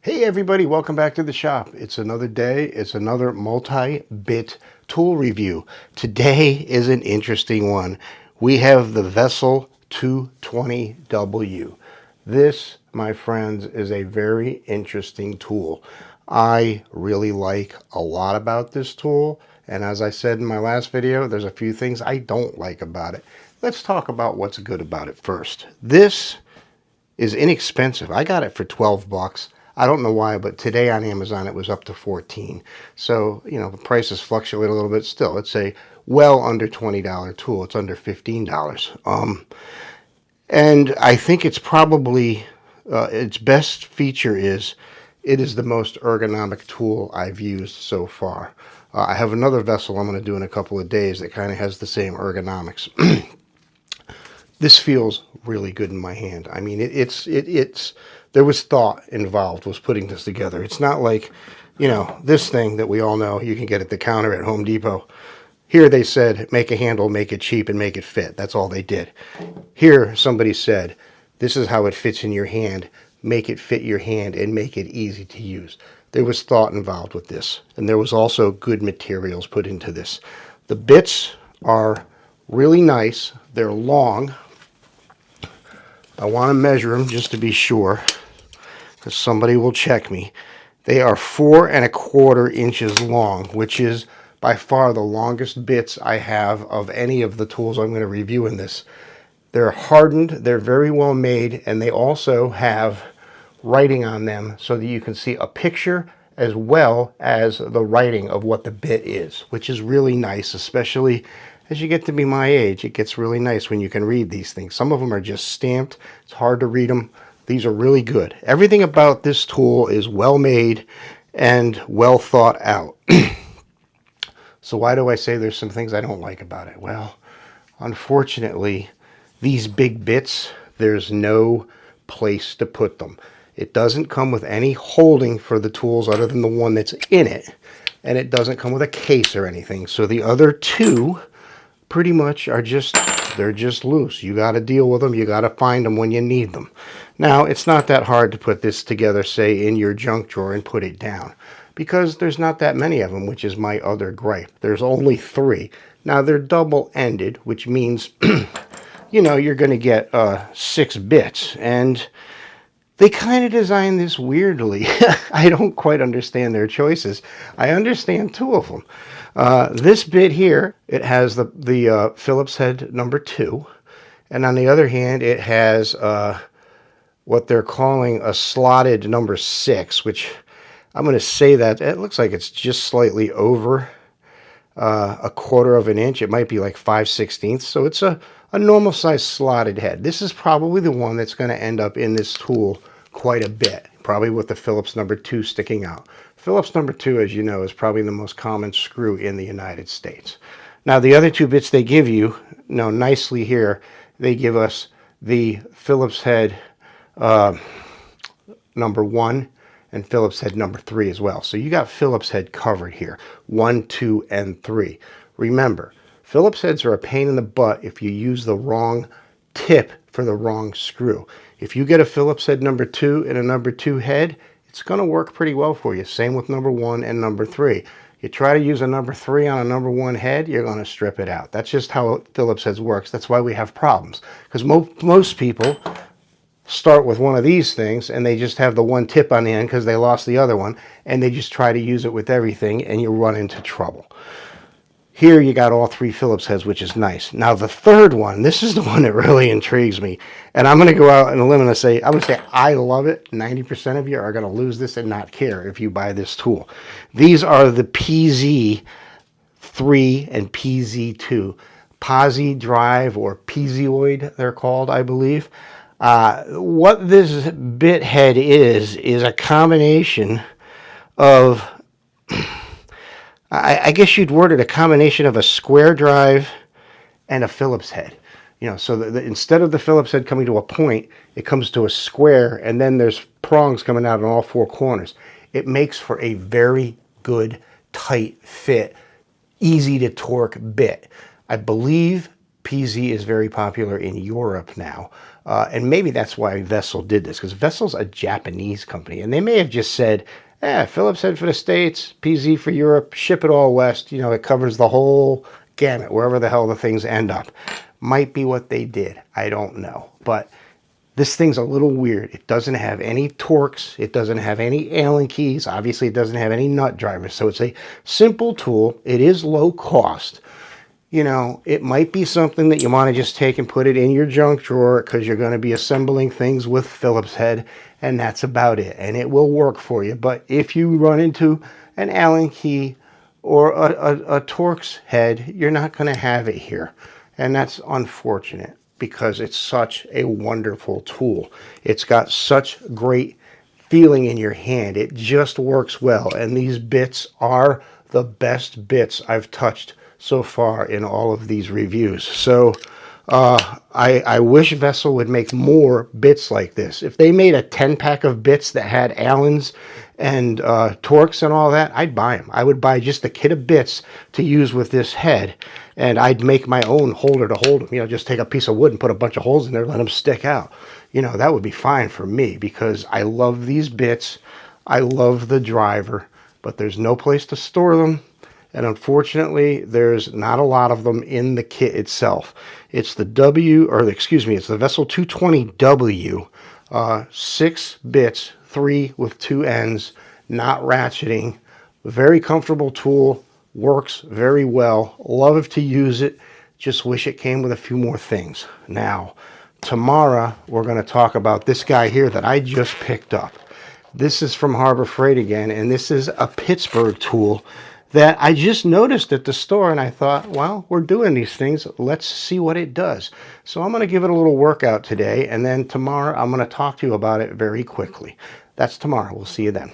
Hey everybody, welcome back to the shop. It's another day, it's another multi-bit tool review. Today is an interesting one. We have the Vessel 220W. This, my friends, is a very interesting tool. I really like a lot about this tool, and as I said in my last video, there's a few things I don't like about it. Let's talk about what's good about it first. This is inexpensive. I got it for 12 bucks. I don't know why, but today on Amazon it was up to 14. So, you know, the prices fluctuate a little bit still. It's a well under $20 tool. It's under $15. And I think it's probably, its best feature is it is the most ergonomic tool I've used so far. I have another vessel I'm going to do in a couple of days that kind of has the same ergonomics. This feels really good in my hand. I mean, there was thought involved with putting this together. It's not like, you know, this thing that we all know you can get at the counter at Home Depot. Here they said, make a handle, make it cheap, and make it fit. That's all they did. Here somebody said, this is how it fits in your hand. Make it fit your hand and make it easy to use. There was thought involved with this. And there was also good materials put into this. The bits are really nice. They're long. I want to measure them just to be sure, because somebody will check me. They are 4 1/4 inches long, which is by far the longest bits I have of any of the tools I'm going to review in this. They're hardened, they're very well made, and they also have writing on them so that you can see a picture as well as the writing of what the bit is, which is really nice, especially as you get to be my age. It gets really nice when you can read these things. Some of them are just stamped. It's hard to read them. These are really good. Everything about this tool is well made and well thought out. So why do I say there's some things I don't like about it? Well, unfortunately, these big bits, there's no place to put them. It doesn't come with any holding for the tools other than the one that's in it. And it doesn't come with a case or anything. So the other two pretty much are they're just loose. You got to deal with them. You got to find them when you need them. Now, it's not that hard to put this together, say, in your junk drawer and put it down, because there's not that many of them, which is my other gripe. There's only 3. Now, they're double-ended, which means, you know, you're going to get 6 bits, and they kind of designed this weirdly. I don't quite understand their choices. I understand 2 of them. This bit here, it has the Phillips head number 2, and on the other hand, it has what they're calling a slotted number 6, which I'm going to say that it looks like it's just slightly over 1/4 inch. It might be like 5/16, so it's a normal size slotted head. This is probably the one that's going to end up in this tool quite a bit, probably with the Phillips number 2 sticking out. Phillips number 2, as you know, is probably the most common screw in the United States. Now, the other 2 bits they give you, nicely here, they give us the Phillips head number 1 and Phillips head number 3 as well. So you got Phillips head covered here, 1, 2, and 3. Remember, Phillips heads are a pain in the butt if you use the wrong tip for the wrong screw. If you get a Phillips head number 2 and a number 2 head, it's going to work pretty well for you. Same with number 1 and number 3. You try to use a number 3 on a number 1 head, you're going to strip it out. That's just how Phillips heads works. That's why we have problems. Because most people start with one of these things and they just have the one tip on the end because they lost the other one, and they just try to use it with everything, and you run into trouble. Here you got all 3 Phillips heads, which is nice. Now the third one, this is the one that really intrigues me. And I'm going to go out on a limb and say, I love it. 90% of you are going to lose this and not care if you buy this tool. These are the PZ3 and PZ2. Posi Drive, or Piezoid they're called, I believe. What this bit head is a combination of, I guess you'd word it a combination of a square drive and a Phillips head. You know, so instead of the Phillips head coming to a point, it comes to a square, and then there's prongs coming out on all 4 corners. It makes for a very good, tight fit, easy to torque bit. I believe PZ is very popular in Europe now. And maybe that's why Vessel did this, because Vessel's a Japanese company. And they may have just said, Phillips head for the States, PZ for Europe, ship it all west. You know, it covers the whole gamut, wherever the hell the things end up. Might be what they did. I don't know. But this thing's a little weird. It doesn't have any Torx. It doesn't have any Allen keys. Obviously, it doesn't have any nut drivers. So it's a simple tool. It is low cost. You know, it might be something that you want to just take and put it in your junk drawer because you're going to be assembling things with Phillips head, and that's about it. And it will work for you. But if you run into an Allen key or a Torx head, you're not going to have it here. And that's unfortunate because it's such a wonderful tool. It's got such great feeling in your hand. It just works well. And these bits are the best bits I've touched so far in all of these reviews. So I wish Vessel would make more bits like this. If they made a 10-pack of bits that had Allens and Torx and all that, I'd buy them. I would buy just a kit of bits to use with this head, and I'd make my own holder to hold them. You know, just take a piece of wood and put a bunch of holes in there, let them stick out. You know, that would be fine for me because I love these bits. I love the driver, but there's no place to store them. And unfortunately, there's not a lot of them in the kit itself. It's the it's the Vessel 220W, 6 bits, 3 with 2 ends, not ratcheting. Very comfortable tool, works very well. Love to use it. Just wish it came with a few more things. Now, tomorrow, we're going to talk about this guy here that I just picked up. This is from Harbor Freight again, and this is a Pittsburgh tool that I just noticed at the store, and I thought, well, we're doing these things. Let's see what it does. So I'm going to give it a little workout today, and then tomorrow I'm going to talk to you about it very quickly. That's tomorrow. We'll see you then.